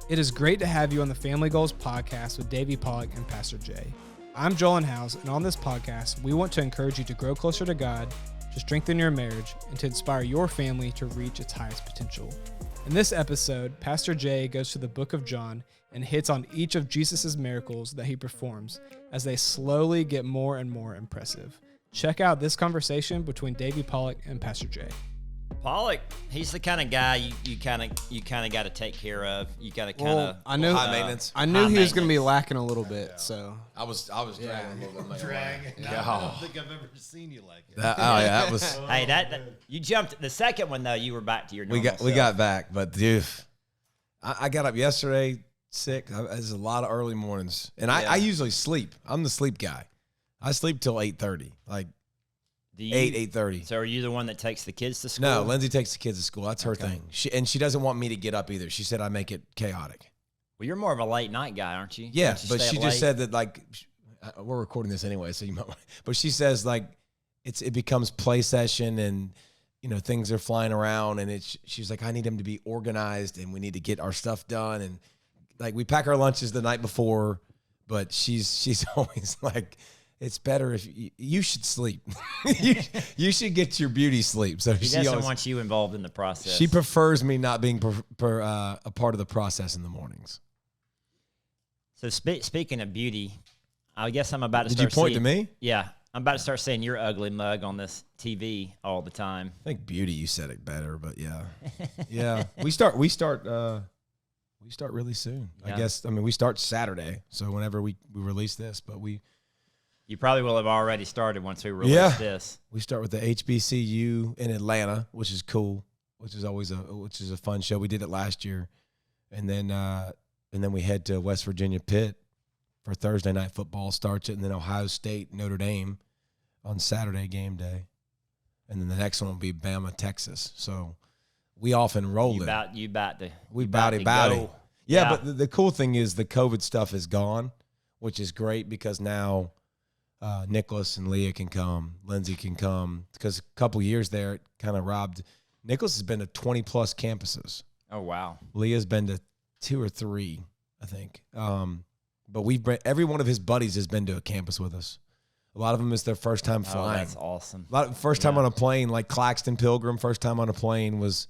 It is great to have you on the Family Goals podcast with David Pollack and Pastor J. I'm Joel House, and on this podcast, we want to encourage you to grow closer to God, to strengthen your marriage, and to inspire your family to reach its highest potential. In this episode, Pastor J goes to the book of John and hits on each of Jesus' miracles that he performs as they slowly get more and more impressive. Check out this conversation between David Pollack and Pastor J. Pollack, he's the kind of guy you kind of got to take care of. You got to kind of I knew high maintenance. I knew he was going to be lacking a little bit, so I was dragging a little bit. Dragging. Yeah. I don't think I've ever seen you like it. That was. Hey, that you jumped the second one though. You were back to your normal We got back, but dude, I got up yesterday sick. There's a lot of early mornings, and I usually sleep. I'm the sleep guy. I sleep till 8:30, like 8:30. So are you the one that takes the kids to school? No, Lindsay takes the kids to school. That's her thing. She doesn't want me to get up either. She said I make it chaotic. Well, you're more of a late night guy, aren't you? Yeah, Don't you but stay she up just late? said that, like, we're recording this anyway, so you might. But she says, like, it becomes play session, and things are flying around, and she's like, I need them to be organized, and we need to get our stuff done, and like we pack our lunches the night before, but she's always like, it's better if you should sleep. you should get your beauty sleep. So He doesn't want you involved in the process. She prefers me not being a part of the process in the mornings. So speaking of beauty, I guess I'm about to Did start you point seeing, to me? Yeah, I'm about to start seeing your ugly mug on this TV all the time. I think beauty, you said it better, but yeah. Yeah. We start really soon. Yeah. I guess, we start Saturday. So whenever we release this, but You probably will have already started once we release this. we start with the HBCU in Atlanta, which is cool, which is a fun show. We did it last year. And then we head to West Virginia Pitt for Thursday night football, starts it, and then Ohio State, Notre Dame on Saturday game day. And then the next one will be Bama, Texas. So we often roll it. You about to Bowdy. go. Yeah, but the cool thing is the COVID stuff is gone, which is great because now Nicholas and Leah can come, Lindsay can come, because a couple years there it kind of robbed. Nicholas has been to 20-plus campuses. Oh, wow. Leah's been to 2 or 3, I think. But every one of his buddies has been to a campus with us. A lot of them is their first time flying. Oh, that's awesome. First time on a plane, like Claxton Pilgrim, first time on a plane was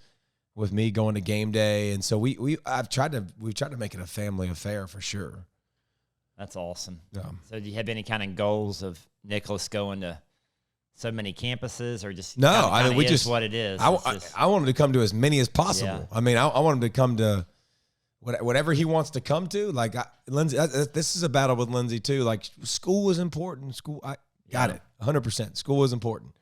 with me going to game day. And so we've tried to make it a family affair for sure. That's awesome. Yeah. So do you have any kind of goals of Nicholas going to so many campuses, or just No, we is just what it is? I want him to come to as many as possible. Yeah. I want him to come to whatever he wants to come to. Like Lindsay, this is a battle with Lindsay too. Like school is important. I got it, 100%. School is important,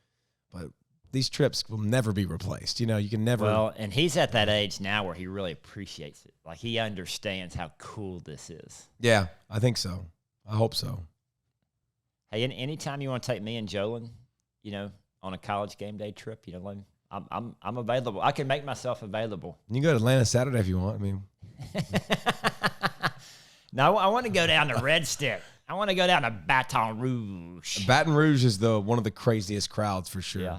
but these trips will never be replaced. You can never. Well, and he's at that age now where he really appreciates it. Like he understands how cool this is. Yeah, I think so. I hope so. Hey, anytime you want to take me and Jolyn, on a college game day trip, I'm available. I can make myself available. You can go to Atlanta Saturday if you want. No, I want to go down to Red Stick. I want to go down to Baton Rouge. Baton Rouge is one of the craziest crowds for sure. Yeah.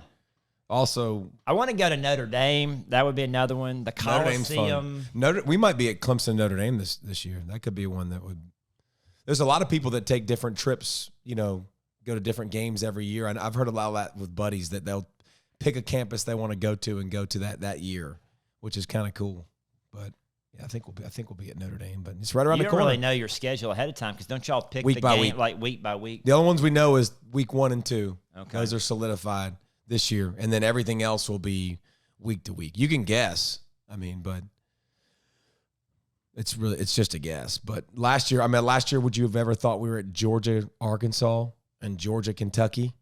Also, I want to go to Notre Dame. That would be another one. The Coliseum. We might be at Clemson, Notre Dame this year. That could be one that would. There's a lot of people that take different trips, go to different games every year. And I've heard a lot of that with buddies that they'll pick a campus they want to go to and go to that year, which is kind of cool. But yeah, I think we'll be at Notre Dame, but it's right around the corner. You don't really know your schedule ahead of time because don't y'all pick week the by game week. like week by week? The only ones we know is week 1 and 2. Okay. Those are solidified this year, and then everything else will be week to week. You can guess, but it's just a guess. But last year, would you have ever thought we were at Georgia, Arkansas, and Georgia, Kentucky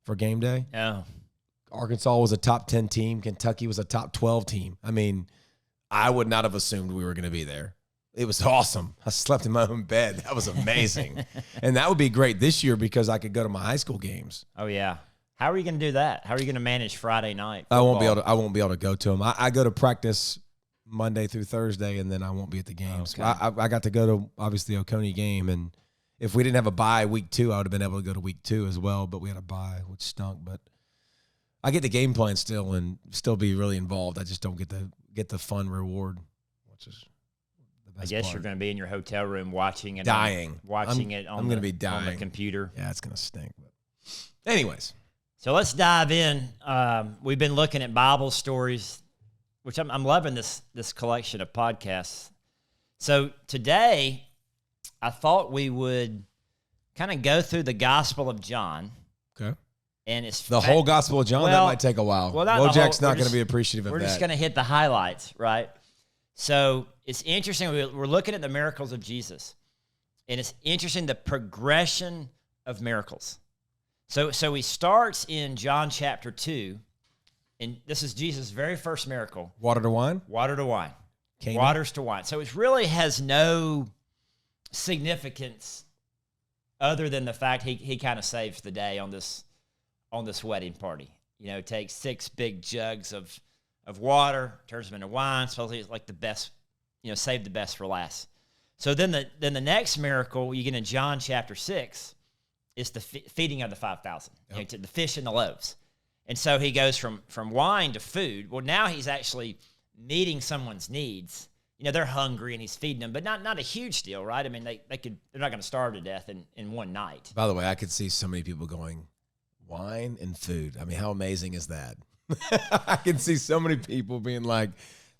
for game day? No. Arkansas was a top 10 team. Kentucky was a top 12 team. I would not have assumed we were going to be there. It was awesome. I slept in my own bed. That was amazing. And that would be great this year because I could go to my high school games. Oh, yeah. How are you going to do that? How are you going to manage Friday night football? I won't be able to go to them. I go to practice Monday through Thursday, and then I won't be at the games. Okay. I got to go to, obviously, the Oconee game, and if we didn't have a bye week 2, I would have been able to go to week 2 as well, but we had a bye, which stunk. But I get the game plan still and still be really involved. I just don't get the fun reward, which is the I guess you're going to be in your hotel room watching it. Dying. I'm going to be dying on the computer. Yeah, it's going to stink. But anyways. So let's dive in. We've been looking at Bible stories, which I'm loving this collection of podcasts. So today, I thought we would kind of go through the Gospel of John. Okay. And it's the whole Gospel of John. That might take a while. Well, Wojak's not going to be appreciative of that. We're just going to hit the highlights, right? So it's interesting. We're looking at the miracles of Jesus, and it's interesting the progression of miracles. So he starts in John chapter 2, and this is Jesus' very first miracle. Water to wine? Water to wine. Canaan? Waters to wine. So it really has no significance other than the fact he kind of saves the day on this wedding party. You know, takes 6 big jugs of water, turns them into wine. Supposedly it's like the best, save the best for last. So then the next miracle you get in John chapter 6 is the feeding of the 5,000, yep. To the fish and the loaves. And so he goes from wine to food. Well, now he's actually meeting someone's needs. They're hungry and he's feeding them, but not a huge deal, right? I mean, they're not going to starve to death in one night. By the way, I could see so many people going, wine and food. I mean, how amazing is that? I can see so many people being like,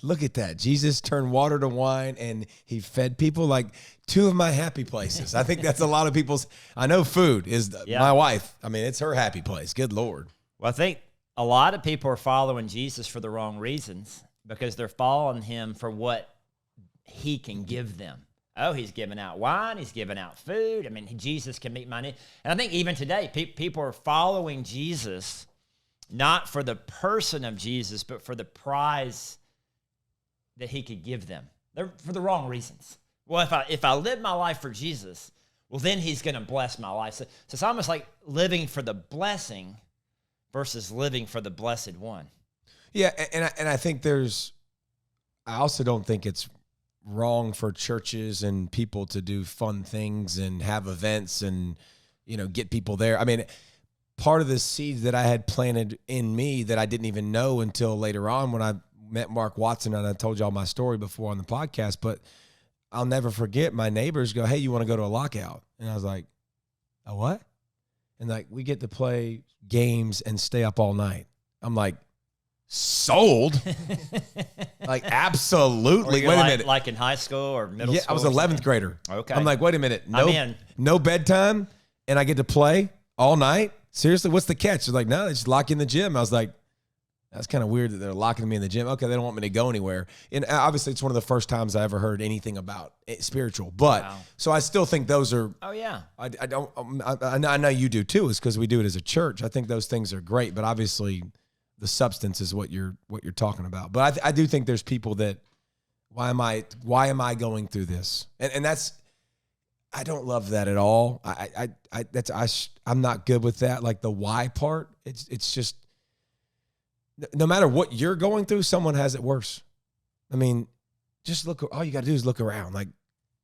look at that. Jesus turned water to wine and he fed people. Like 2 of my happy places. I think that's a lot of people's. I know food is my wife. I mean, it's her happy place. Good Lord. Well, I think a lot of people are following Jesus for the wrong reasons because they're following him for what he can give them. Oh, he's giving out wine. He's giving out food. I mean, Jesus can meet my need. And I think even today, people are following Jesus not for the person of Jesus, but for the prize that he could give them. They're for the wrong reasons. Well, if I live my life for Jesus, well, then he's going to bless my life. So it's almost like living for the blessing versus living for the blessed one. Yeah, and I think I also don't think it's wrong for churches and people to do fun things and have events and, get people there. I mean, part of the seeds that I had planted in me that I didn't even know until later on when I met Mark Watson, and I told y'all my story before on the podcast, but I'll never forget my neighbors go, hey, you want to go to a lockout? And I was like, a what? And like, we get to play games and stay up all night. I'm like, sold? Like, absolutely. Wait a minute. Like in high school or middle school? Yeah, I was 11th grader. Okay. I'm like, wait a minute. No bedtime, and I get to play all night? Seriously, what's the catch? They're like, no, they just lock you in the gym. I was like, that's kind of weird that they're locking me in the gym. Okay, they don't want me to go anywhere. And obviously, it's one of the first times I ever heard anything about spiritual. But So I still think those are. Oh yeah. I know you do too. Is because we do it as a church. I think those things are great. But obviously, the substance is what you're talking about. But I do think there's people that why am I going through this? And that's. I don't love that at all. I'm not good with that. Like the why part. It's just. No matter what you're going through, someone has it worse. I mean, just look. All you got to do is look around, like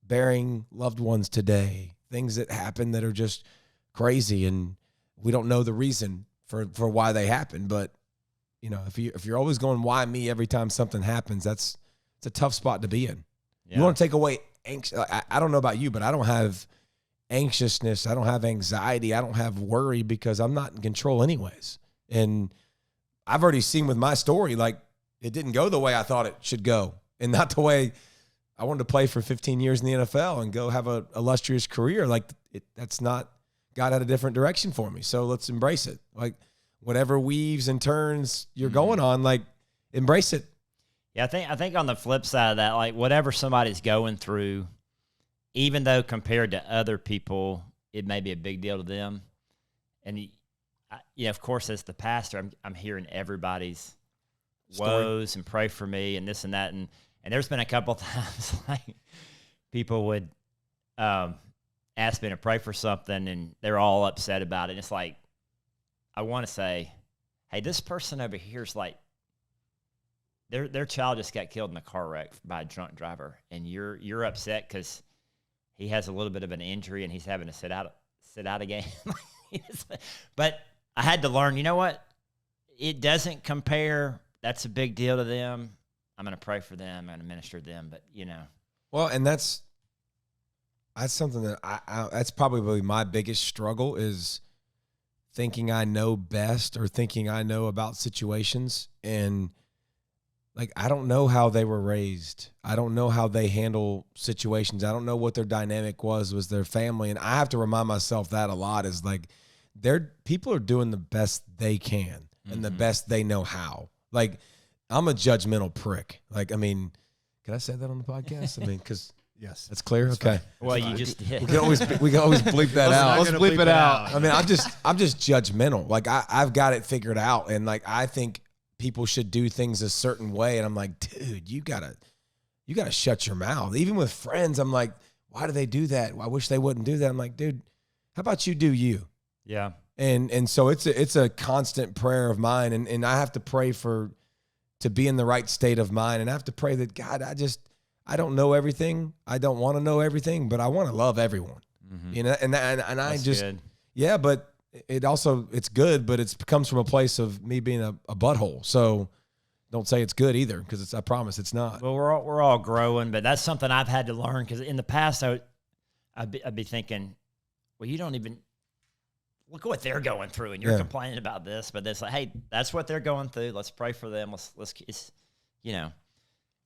burying loved ones today, things that happen that are just crazy, and we don't know the reason for why they happen. But if you're always going why me every time something happens, it's a tough spot to be in. Yeah. You want to take away I don't know about you, but I don't have anxiousness. I don't have anxiety. I don't have worry because I'm not in control anyways. And I've already seen with my story, like it didn't go the way I thought it should go, and not the way I wanted to play for 15 years in the NFL and go have a illustrious career. Like that's not, God had a different direction for me. So let's embrace it. Like whatever weaves and turns you're going on, like embrace it. Yeah, I think on the flip side of that, like whatever somebody's going through, even though compared to other people, it may be a big deal to them. And of course, as the pastor, I'm hearing everybody's woes and pray for me and this and that. And there's been a couple of times like people would ask me to pray for something and they're all upset about it. And it's like, I want to say, hey, this person over here is like, their child just got killed in a car wreck by a drunk driver. And you're upset because he has a little bit of an injury and he's having to sit out a game. But I had to learn, you know what? It doesn't compare. That's a big deal to them. I'm going to pray for them. I'm going to minister to them. But, Well, and that's something that that's probably my biggest struggle is thinking I know best or thinking I know about situations. And like, I don't know how they were raised. I don't know how they handle situations. I don't know what their dynamic was their family. And I have to remind myself that a lot is like, people are doing the best they can and the best they know how. Like, I'm a judgmental prick. Like, I mean, can I say that on the podcast? I mean, because Yes, that's clear. Okay. Well, you just hit. We can always bleep that out. Let's bleep it out. I mean, I'm just judgmental. Like, I've got it figured out, and like, I think people should do things a certain way, and I'm like, dude, you gotta shut your mouth. Even with friends, I'm like, why do they do that? I wish they wouldn't do that. I'm like, dude, how about you do you? Yeah. And so it's a constant prayer of mine, and I have to pray to be in the right state of mind, and I have to pray that God, I don't know everything. I don't want to know everything, but I want to love everyone. Mm-hmm. You know, and I just good. Yeah, but it's good, but it comes from a place of me being a butthole. So don't say it's good either, because I promise it's not. Well, we're all growing, but that's something I've had to learn, because in the past I'd be thinking, well, you don't even look at what they're going through, and you're complaining about this, but it's like, hey, that's what they're going through. Let's pray for them. Let's you know.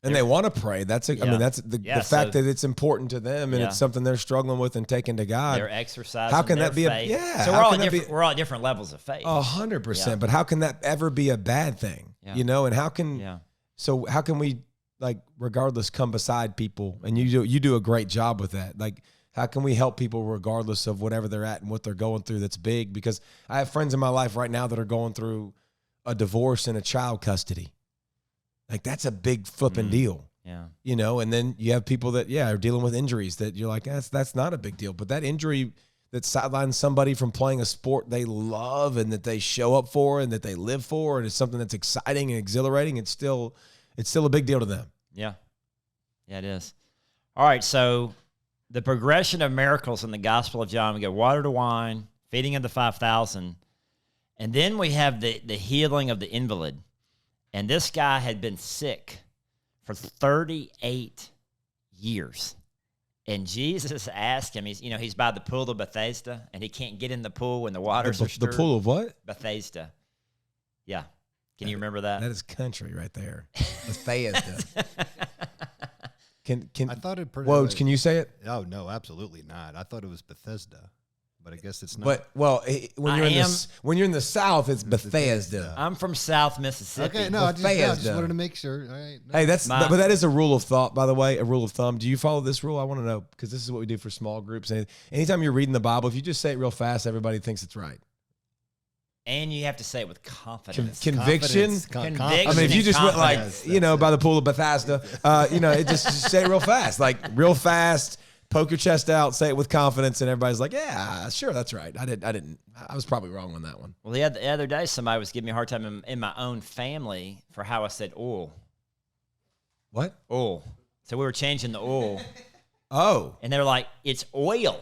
And they want to pray. That's I mean, that's the fact that it's important to them, and it's something they're struggling with and taking to God. They're exercising. How can that be faith. So we're all at different levels of faith. 100%. But how can that ever be a bad thing? Yeah. You know, and how can we, like, regardless, come beside people? And you do a great job with that. Like, how can we help people regardless of whatever they're at and what they're going through? That's big, because I have friends in my life right now that are going through a divorce and a child custody. Like, that's a big flipping deal. Yeah. You know, and then you have people that, are dealing with injuries that you're like, that's not a big deal. But that injury that sidelines somebody from playing a sport they love and that they show up for and that they live for, and it's something that's exciting and exhilarating, it's still a big deal to them. Yeah. Yeah, it is. All right, so the progression of miracles in the Gospel of John, we get water to wine, feeding of the 5,000, and then we have the healing of the invalid. And this guy had been sick for 38 years. And Jesus asked him, he's by the pool of Bethesda, and he can't get in the pool when the waters are stirred. The pool of what? Bethesda. Yeah. Can you remember that? That is country right there. Bethesda. Can I thought it pretty Loaves, can you say it? Oh, no, absolutely not. I thought it was Bethesda, but I guess it's not. But when you're in the South, it's Bethesda. I'm from South Mississippi. Okay, no, I just wanted to make sure. All right, no. Hey, but that is a rule of thought, by the way, a rule of thumb. Do you follow this rule? I want to know, because this is what we do for small groups. And anytime you're reading the Bible, if you just say it real fast, everybody thinks it's right. And you have to say it with confidence. Conviction. Conviction. I mean, if you just went like, by the pool of Bethesda, it just say it real fast, like real fast. Poke your chest out, say it with confidence, and everybody's like, "Yeah, sure, that's right." I was probably wrong on that one. Well, the other day, somebody was giving me a hard time in my own family for how I said oil. What? Oil. So we were changing the oil. Oh. And they're like, "It's oil."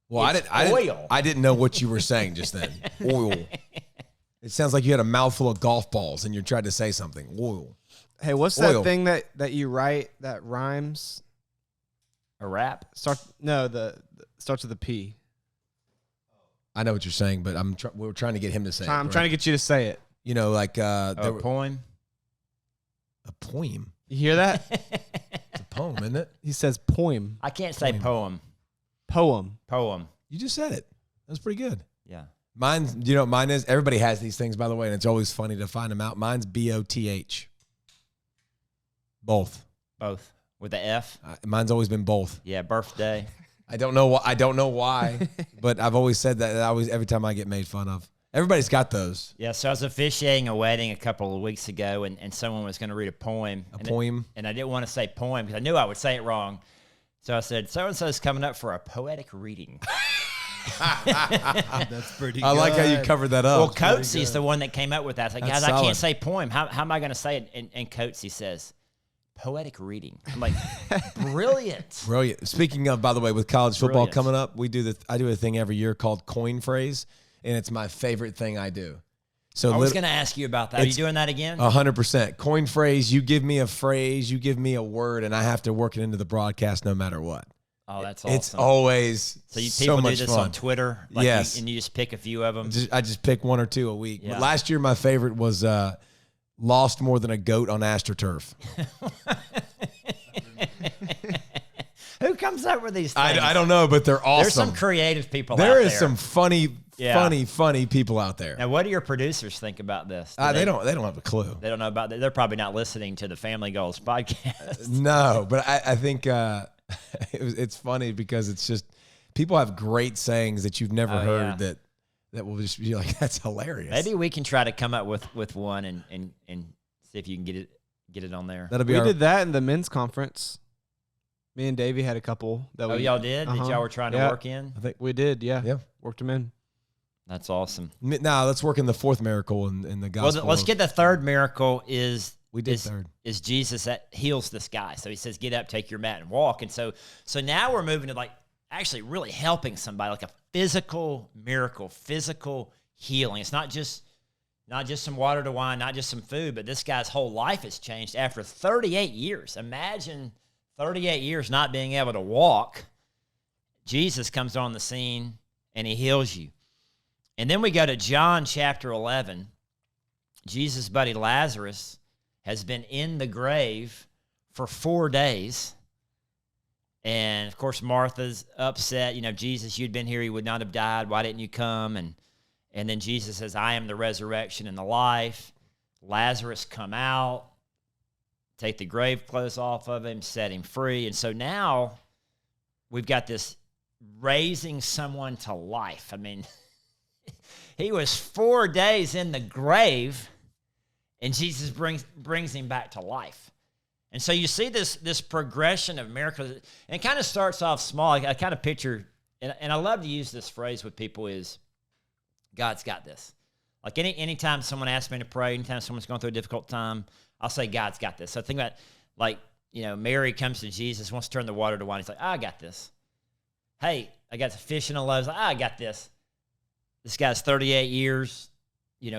Well, I didn't know what you were saying just then. Oil. It sounds like you had a mouthful of golf balls and you're trying to say something. Oil. Hey, what's that thing that you write that rhymes? A rap? Starts with a P. I know what you're saying, but we're trying to get him to say it. I'm trying to get you to say it. You know, like a poem. A poem. You hear that? It's a poem, isn't it? He says poem. I can't say poem. Poem. You just said it. That was pretty good. Yeah. Mine, you know what mine is? Everybody has these things, by the way, and it's always funny to find them out. Mine's BOTH. Both. With the F? Mine's always been both. Yeah, birthday. I don't know why, but I've always said that every time I get made fun of. Everybody's got those. Yeah, so I was officiating a wedding a couple of weeks ago, and someone was going to read a poem. And I didn't want to say poem because I knew I would say it wrong. So I said, so-and-so's coming up for a poetic reading. That's pretty good. I like how you covered that up. Well, Coates's the one that came up with that. I was like, guys, I can't say poem. How am I going to say it? And Coatesy says, poetic reading. I'm like, brilliant. Brilliant. Speaking of, by the way, with college football coming up, I do a thing every year called Coin Phrase, and it's my favorite thing I do. So I was going to ask you about that. Are you doing that again? 100%. Coin phrase, you give me a phrase, you give me a word, and I have to work it into the broadcast no matter what. Oh, that's awesome. It's always people much do this fun. on Twitter? Yes. And you just pick a few of them? I just pick 1 or 2 a week. Yeah. Last year, my favorite was lost more than a goat on AstroTurf. Who comes up with these things? I don't know, but they're awesome. There's some creative people out there. There is some funny people out there. Now, what do your producers think about this? They don't have a clue. They don't know about that. They're probably not listening to the Family Goals podcast. No, but I think it's funny because it's just people have great sayings that you've never heard that will just be like, that's hilarious. Maybe we can try to come up with one and see if you can get it on there. We did that in the men's conference. Me and Davey had a couple that y'all did? That y'all were trying to work in? I think we did, yeah. Yeah. Worked them in. That's awesome. Now let's work in the 4th miracle in the gospel. Well, let's get the 3rd miracle is Jesus that heals this guy. So he says, get up, take your mat, and walk. And so now we're moving to like actually really helping somebody, like a physical miracle, physical healing. It's not just some water to wine, not just some food, but this guy's whole life has changed after 38 years. Imagine 38 years not being able to walk. Jesus comes on the scene and he heals you. And then we go to John chapter 11. Jesus' buddy Lazarus has been in the grave for 4 days. And, of course, Martha's upset. Jesus, you'd been here, he would not have died. Why didn't you come? And then Jesus says, I am the resurrection and the life. Lazarus come out, take the grave clothes off of him, set him free. And so now we've got this raising someone to life. I mean, he was 4 days in the grave, and Jesus brings him back to life. And so you see this progression of miracles. And it kind of starts off small. I kind of picture, and I love to use this phrase with people is, God's got this. Like anytime someone asks me to pray, anytime someone's going through a difficult time, I'll say, God's got this. So think about, Mary comes to Jesus, wants to turn the water to wine. He's like, I got this. Hey, I got the fish and the loaves. I got this. This guy's 38 years,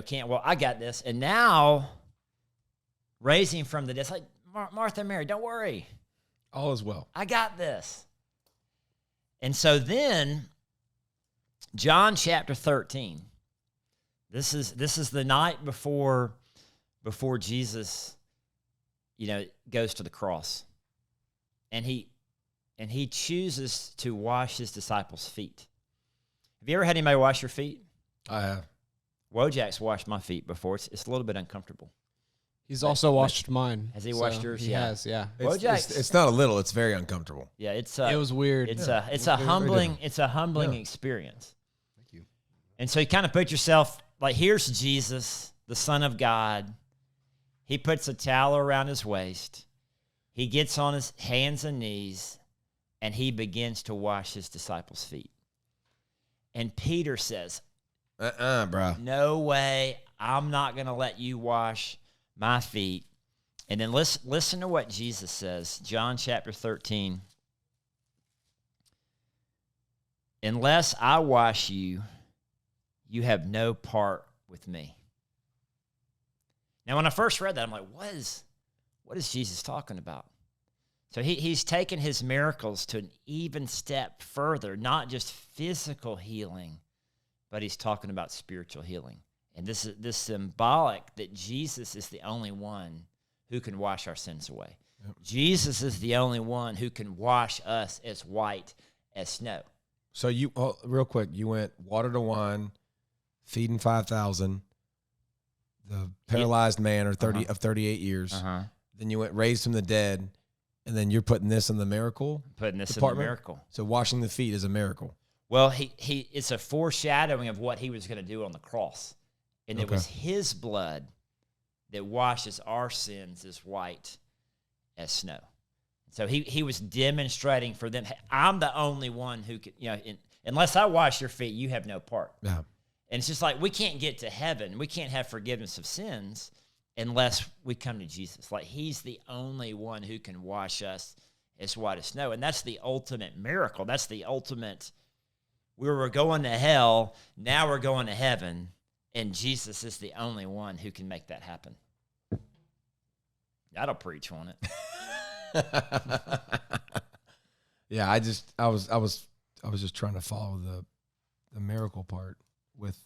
can't walk. I got this. And now, raising from the dead, it's like, Martha and Mary, don't worry. All is well. I got this. And so then, John chapter 13. This is the night before Jesus, goes to the cross. And he chooses to wash his disciples' feet. Have you ever had anybody wash your feet? I have. Wojak's washed my feet before. It's a little bit uncomfortable. He's also washed mine. Has he washed yours? He has, yeah. It's not a little. It's very uncomfortable. Yeah, it was weird. It's a humbling experience. Thank you. And so you kind of put yourself like, here's Jesus, the Son of God. He puts a towel around his waist. He gets on his hands and knees, and he begins to wash his disciples' feet. And Peter says, bro. No way. I'm not going to let you wash my feet. And then listen to what Jesus says. John chapter 13. Unless I wash you, you have no part with me. Now, when I first read that, I'm like, what is Jesus talking about? So he's taken his miracles to an even step further, not just physical healing, but he's talking about spiritual healing. And this is this symbolic that Jesus is the only one who can wash our sins away. Yep. Jesus is the only one who can wash us as white as snow. So real quick, you went water to wine, feeding 5,000, the paralyzed man of 38 years. Uh-huh. Then you went raised from the dead. And then you're putting this in the miracle Putting this department? In the miracle. So washing the feet is a miracle. Well, it's a foreshadowing of what he was going to do on the cross. And it was his blood that washes our sins as white as snow. So he was demonstrating for them, hey, I'm the only one who could, unless I wash your feet, you have no part. Yeah. And it's just like, we can't get to heaven. We can't have forgiveness of sins unless we come to Jesus. Like, he's the only one who can wash us as white as snow. And that's the ultimate miracle. That's the ultimate, we were going to hell, now we're going to heaven. And Jesus is the only one who can make that happen. That'll preach, won't it? Yeah, I was just trying to follow the miracle part with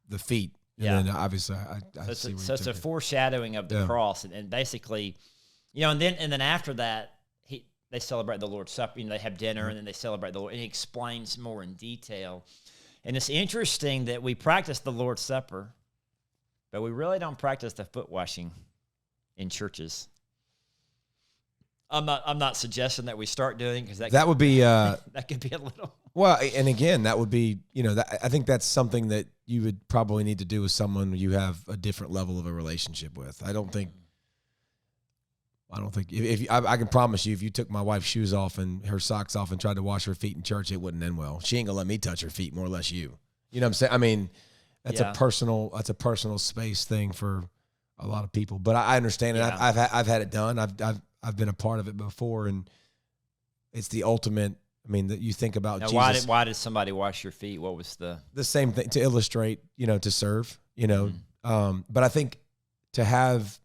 the feet. And Yeah. then obviously I So see where so you it's a took it. foreshadowing of the Yeah. cross, and basically, and then after that, they celebrate the Lord's Supper. They have dinner, and then they celebrate the Lord. And he explains more in detail. And it's interesting that we practice the Lord's Supper, but we really don't practice the foot washing in churches. I'm not suggesting that we start doing, because That would be that could be a little. well, and again, that would be, I think that's something that you would probably need to do with someone you have a different level of a relationship with. I don't think if I can promise you, if you took my wife's shoes off and her socks off and tried to wash her feet in church, it wouldn't end well. She ain't gonna let me touch her feet, more or less you. You know what I'm saying? I mean, that's Yeah. a personal space thing for a lot of people. But I understand it. Yeah. I've had it done. I've been a part of it before, and it's the ultimate. I mean, that you think about Now, Jesus. why did somebody wash your feet? What was the Same thing to illustrate, to serve, Mm-hmm. But I think to have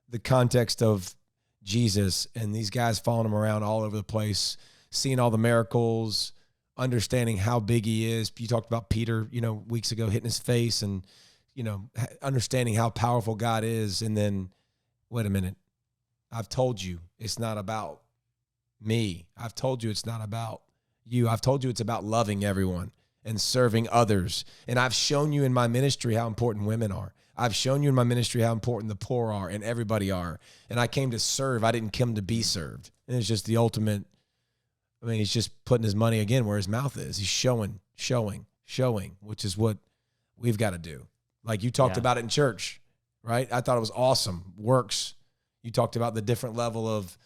the context of Jesus and these guys following him around all over the place, seeing all the miracles, understanding how big he is. You talked about Peter, weeks ago hitting his face, and, understanding how powerful God is. And then, wait a minute, I've told you it's not about me. I've told you it's not about you. I've told you it's about loving everyone and serving others. And I've shown you in my ministry how important women are. I've shown you in my ministry how important the poor are and everybody are. And I came to serve. I didn't come to be served. And it's just the ultimate. I mean, he's just putting his money again where his mouth is. He's showing, which is what we've got to do. Like you talked about it in church, right? I thought it was awesome. Works. You talked about the different level of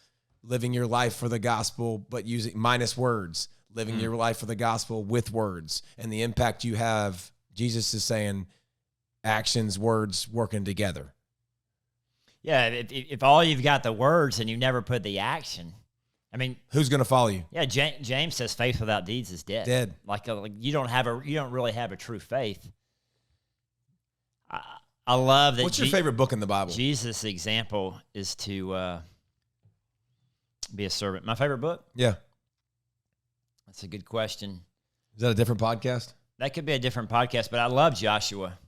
living your life for the gospel, but using minus words, living your life for the gospel with words, and the impact you have. Jesus is saying actions, words working together. Yeah, if all you've got the words and you never put the action, I mean, Who's going to follow you? yeah, James says faith without deeds is dead. Dead. Like you don't really have a true faith. I love that. What's your favorite book in the Bible? Jesus' example is to be a servant. My favorite book? Yeah. That's a good question. Is that a different podcast? That could be a different podcast, but I love Joshua.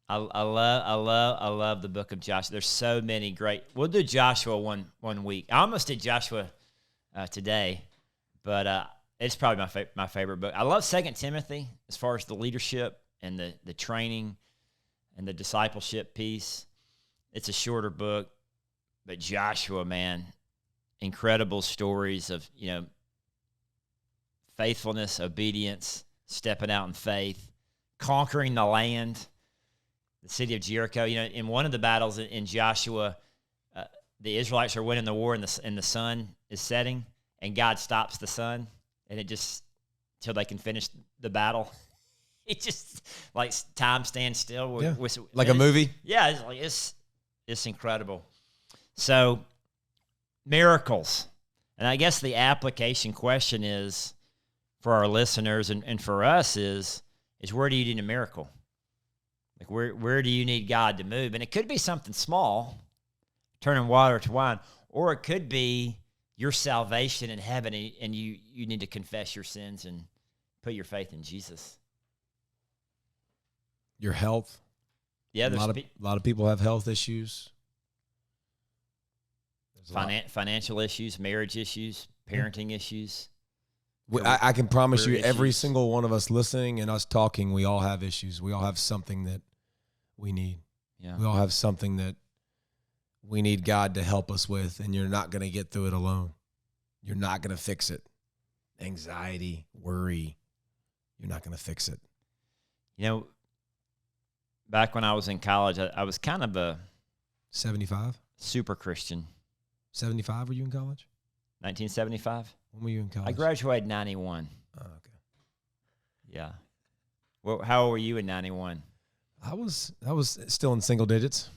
I love the book of Joshua. There's so many great. We'll do Joshua one week. I almost did Joshua today, but it's probably my favorite book. I love 2 Timothy as far as the leadership and the training and the discipleship piece. It's a shorter book, but Joshua, man, incredible stories of faithfulness, obedience, stepping out in faith, conquering the land. The city of Jericho, in one of the battles in Joshua, the Israelites are winning the war and the sun is setting, and God stops the sun, and it just till they can finish the battle. It just like time stands still. Yeah. Like a movie. Yeah, it's incredible. So miracles, and I guess the application question is for our listeners and for us is where do you need a miracle? Like where do you need God to move? And it could be something small, turning water to wine, or it could be your salvation in heaven, and you need to confess your sins and put your faith in Jesus. Your health. Yeah, a lot of people have health issues. Financial issues, marriage issues, parenting issues. I can promise you, career every issues. single one of us listening and us talking, we all have issues. We all have something that we need. Yeah. We all have something that we need God to help us with, and you're not going to get through it alone. You're not going to fix it. Anxiety, worry, you're not going to fix it. Back when I was in college, I was kind of a 75? super Christian. 75 were you in college? 1975. When were you in college? I graduated in 91. Oh, okay. Yeah. Well, how old were you in 91? I was still in single digits.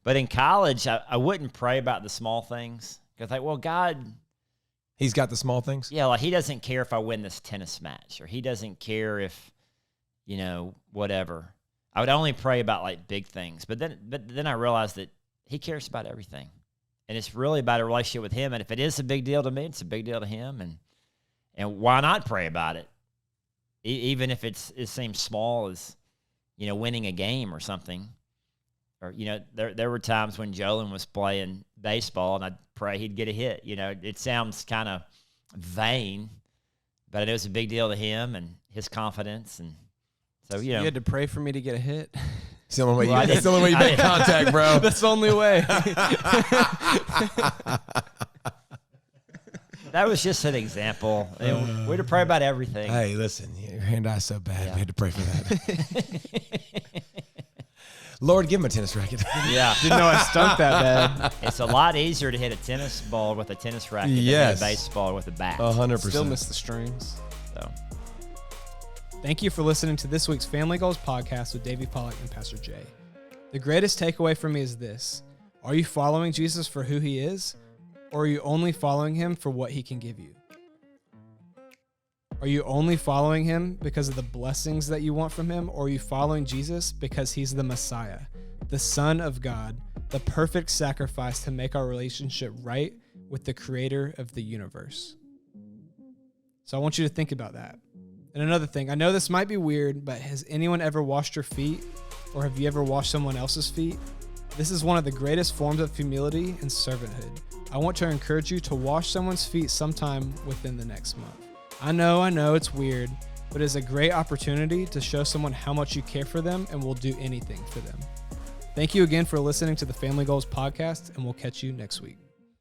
But in college, I wouldn't pray about the small things. Because, well, God, He's got the small things. Yeah, like he doesn't care if I win this tennis match, or he doesn't care if, whatever. I would only pray about like big things. But then I realized that he cares about everything. And it's really about a relationship with him. And if it is a big deal to me, it's a big deal to him. And why not pray about it? Even if it seems small as, winning a game or something. Or, there were times when Jolin was playing baseball and I'd pray he'd get a hit. It sounds kind of vain, but it was a big deal to him and his confidence. And so, You had to pray for me to get a hit. It's the only way that's the only way you make contact, bro. That's the only way. That was just an example. We had to pray about everything. Hey, listen, your hand-eye's so bad. We had to pray for that. Lord, give him a tennis racket. Yeah. Didn't know I stunk that bad. It's a lot easier to hit a tennis ball with a tennis racket than hit a baseball with a bat. 100%. Still miss the strings. So, thank you for listening to this week's Family Goals podcast with David Pollack and Pastor Jay. The greatest takeaway for me is this. Are you following Jesus for who he is, or are you only following him for what he can give you? Are you only following him because of the blessings that you want from him, or are you following Jesus because he's the Messiah, the Son of God, the perfect sacrifice to make our relationship right with the creator of the universe? So I want you to think about that. And another thing, I know this might be weird, but has anyone ever washed your feet, or have you ever washed someone else's feet? This is one of the greatest forms of humility and servanthood. I want to encourage you to wash someone's feet sometime within the next month. I know it's weird, but it's a great opportunity to show someone how much you care for them and will do anything for them. Thank you again for listening to the Family Goals podcast, and we'll catch you next week.